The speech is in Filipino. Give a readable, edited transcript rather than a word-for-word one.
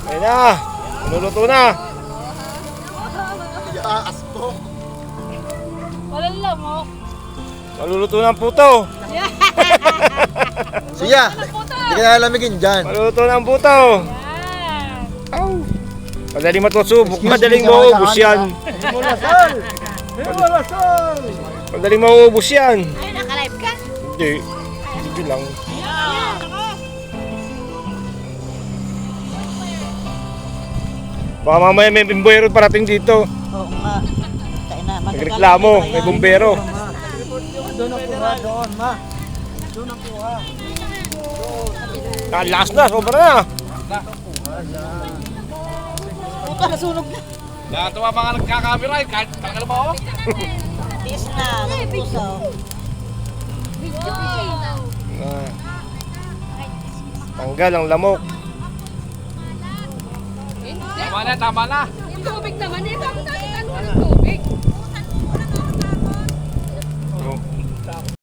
Ayun na. Naluluto na. Yaas po. Walang lamok. Naluluto na ang puto. Siya, hindi ka nalamigin dyan. Naluluto na ang puto. Yan. Aw. Madaling matusubok. Madaling mauubos yan. Madaling mauubos yan. Ay, naka-live ka? Hindi. Hindi lang. Yan. Baka mamaya may bumbero parating dito. Oo nga. Tayo na. Nagreklamo. May bumbero. Doon ang kuha, doon, ma. Doon ang kuha. Last na. Sobra na. Puta, nasunog na. Lahat ng mga nagkakamera, kahit talaga mo ako. Tiis na, ng puso. Ah. Tanggal ang lamok. Tama na, tama na. Yung tubig naman, eh. Bakit natin ano ng tubig?